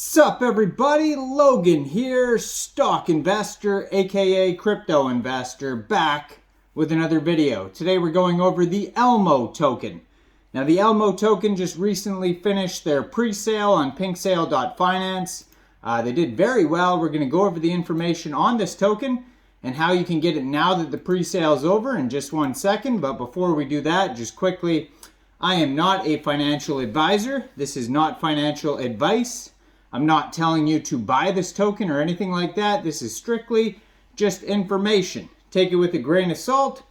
Sup everybody, Logan here, stock investor aka crypto investor, back with another video. Today we're going over the Elmo token. Now the Elmo token just recently finished their pre-sale on pinksale.finance. They did very well. We're going to go over the information on this token and how you can get it now that the pre-sale is over in just 1 second. But before we do that, just quickly, I am not a financial advisor. This is not financial advice. I'm not telling you to buy this token or anything like that. This is strictly just information. Take it with a grain of salt.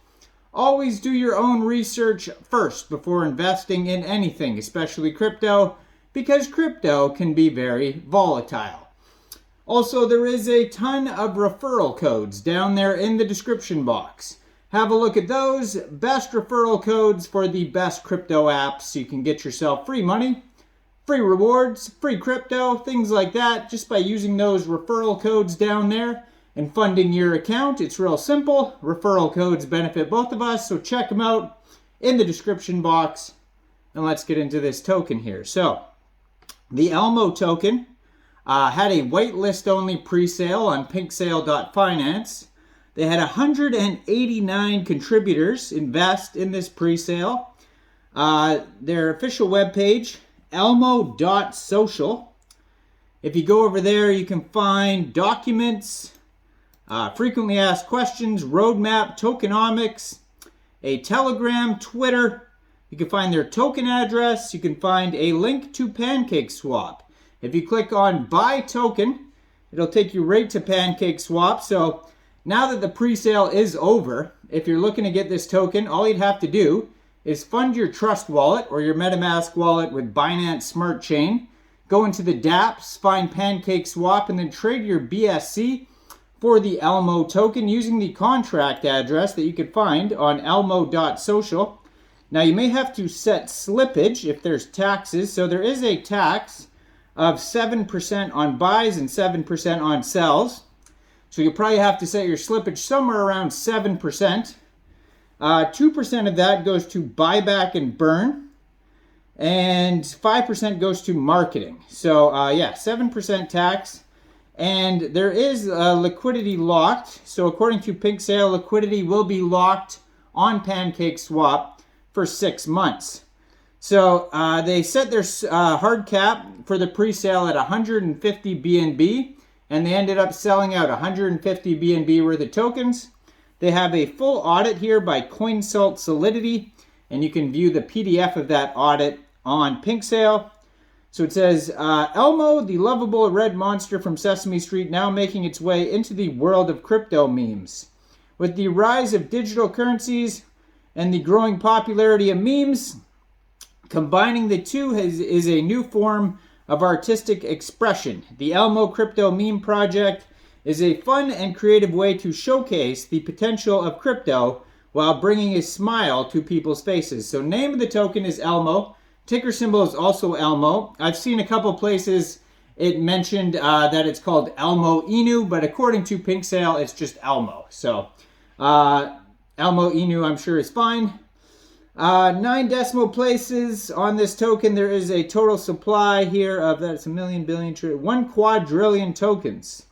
Always do your own research first before investing in anything, especially crypto, because crypto can be very volatile. Also, there is a ton of referral codes down there in the description box. Have a look at those. Best referral codes for the best crypto apps so you can get yourself free money, free rewards, free crypto, things like that, just by using those referral codes down there and funding your account. It's real simple. Referral codes benefit both of us, so check them out in the description box. And let's get into this token here. So, the Elmo token had a whitelist only pre-sale on pinksale.finance. They had 189 contributors invest in this pre-sale. Their official webpage, Elmo.social. If you go over there, you can find documents, frequently asked questions, roadmap, tokenomics, a Telegram, Twitter. You can find their token address. You can find a link to Pancakeswap. If you click on buy token, it'll take you right to Pancakeswap. So now that the pre-sale is over, if you're looking to get this token, all you'd have to do is fund your Trust wallet or your MetaMask wallet with Binance Smart Chain. Go into the dApps, find Pancakeswap, and then trade your BSC for the Elmo token using the contract address that you could find on Elmo.social. Now you may have to set slippage if there's taxes. So there is a tax of 7% on buys and 7% on sells. So you'll probably have to set your slippage somewhere around 7%. 2% of that goes to buyback and burn, and 5% goes to marketing. So 7% tax, and there is liquidity locked. So according to PinkSale, liquidity will be locked on Pancakeswap for 6 months. So they set their hard cap for the pre-sale at 150 BNB, and they ended up selling out 150 BNB worth of tokens. They have a full audit here by CoinSalt Solidity, and you can view the PDF of that audit on PinkSale. So it says, Elmo, the lovable red monster from Sesame Street, now making its way into the world of crypto memes. With the rise of digital currencies and the growing popularity of memes, combining the two is a new form of artistic expression. The Elmo Crypto Meme Project is a fun and creative way to showcase the potential of crypto while bringing a smile to people's faces. So name of the token is Elmo. Ticker symbol is also Elmo. I've seen a couple places it mentioned that it's called Elmo Inu, but according to PinkSale, it's just Elmo. So Elmo Inu, I'm sure, is fine. 9 decimal places on this token. There is a total supply here of, that's a million, billion, 1 quadrillion tokens.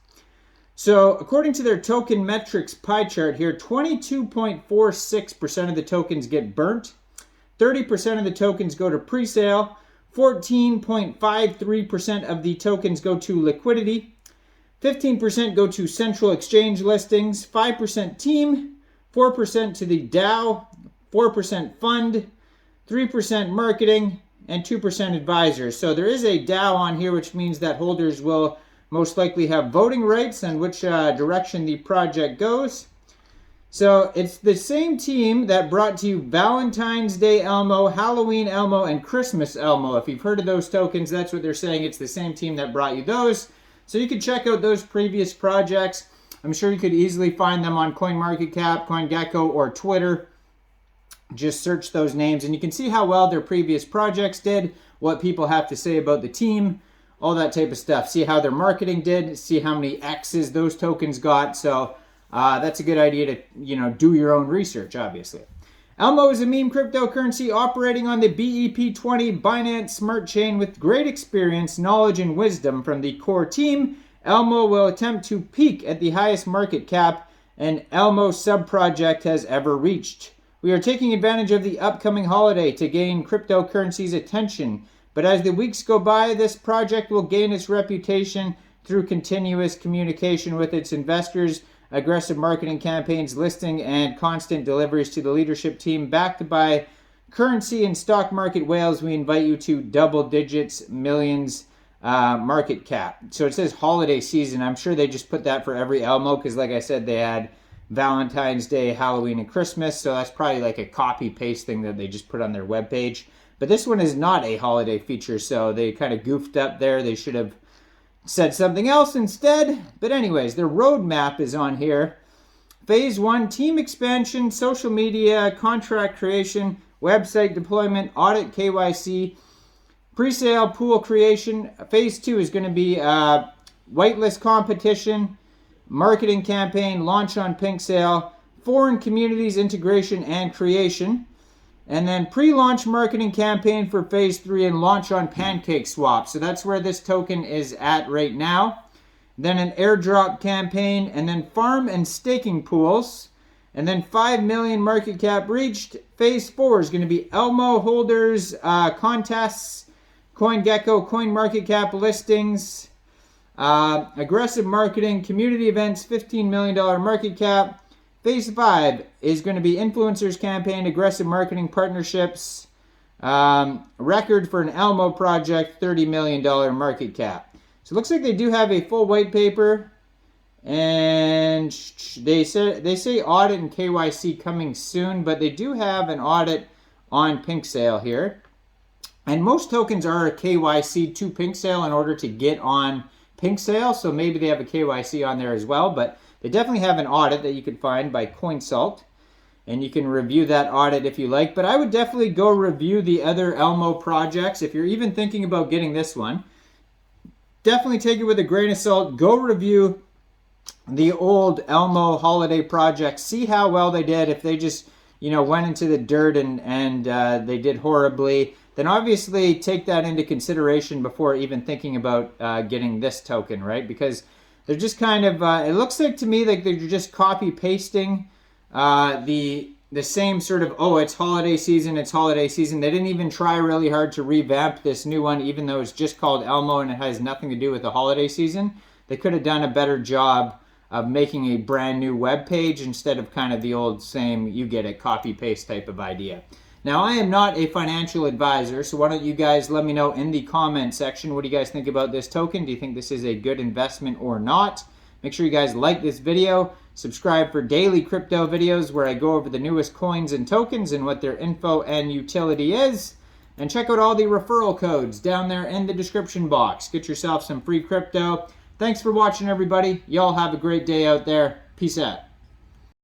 So according to their token metrics pie chart here, 22.46% of the tokens get burnt. 30% of the tokens go to pre-sale. 14.53% of the tokens go to liquidity. 15% go to central exchange listings. 5% team. 4% to the DAO. 4% fund. 3% marketing. And 2% advisors. So there is a DAO on here, which means that holders will most likely have voting rights on which direction the project goes. So it's the same team that brought to you Valentine's Day Elmo, Halloween Elmo, and Christmas Elmo. If you've heard of those tokens, that's what they're saying. It's the same team that brought you those. So you can check out those previous projects. I'm sure you could easily find them on CoinMarketCap, CoinGecko, or Twitter. Just search those names and you can see how well their previous projects did, what people have to say about the team, all that type of stuff. See how their marketing did, see how many X's those tokens got. So that's a good idea to, do your own research, obviously. Elmo is a meme cryptocurrency operating on the BEP20 Binance Smart Chain with great experience, knowledge, and wisdom from the core team. Elmo will attempt to peak at the highest market cap an Elmo subproject has ever reached. We are taking advantage of the upcoming holiday to gain cryptocurrency's attention, but as the weeks go by, this project will gain its reputation through continuous communication with its investors, aggressive marketing campaigns, listing, and constant deliveries to the leadership team. Backed by currency and stock market whales, we invite you to double digits millions market cap. So it says holiday season. I'm sure they just put that for every Elmo because, like I said, they had Valentine's Day, Halloween, and Christmas. So that's probably like a copy-paste thing that they just put on their webpage. But this one is not a holiday feature, so they kind of goofed up there. They should have said something else instead. But anyways, their roadmap is on here. Phase 1, team expansion, social media, contract creation, website deployment, audit, KYC, pre-sale, pool creation. Phase 2 is going to be whitelist competition, marketing campaign, launch on Pink Sale, foreign communities integration and creation. And then pre-launch marketing campaign for phase 3 and launch on Pancakeswap. So that's where this token is at right now. Then an airdrop campaign, and then farm and staking pools. And then 5 million market cap reached. Phase 4 is going to be Elmo holders, contests, CoinGecko, CoinMarketCap listings, aggressive marketing, community events, $15 million market cap. Phase 5 is going to be influencers campaign, aggressive marketing partnerships, record for an Elmo project, $30 million market cap. So it looks like they do have a full white paper, and they say audit and KYC coming soon, but they do have an audit on Pink Sale here. And most tokens are a KYC to Pink Sale in order to get on Pink Sale, so maybe they have a KYC on there as well, but they definitely have an audit that you can find by CoinSalt, and you can review that audit if you like. But I would definitely go review the other Elmo projects. If you're even thinking about getting this one, definitely take it with a grain of salt. Go review the old Elmo holiday projects. See how well they did. If they just, went into the dirt and they did horribly, then obviously take that into consideration before even thinking about getting this token, right? Because they're just kind of, it looks like to me like they're just copy-pasting the same sort of, it's holiday season. They didn't even try really hard to revamp this new one, even though it's just called Elmo and it has nothing to do with the holiday season. They could have done a better job of making a brand new web page instead of kind of the old same, you get it, copy-paste type of idea. Now, I am not a financial advisor, so why don't you guys let me know in the comment section, what do you guys think about this token? Do you think this is a good investment or not? Make sure you guys like this video, subscribe for daily crypto videos where I go over the newest coins and tokens and what their info and utility is. And check out all the referral codes down there in the description box. Get yourself some free crypto. Thanks for watching, everybody. Y'all have a great day out there. Peace out.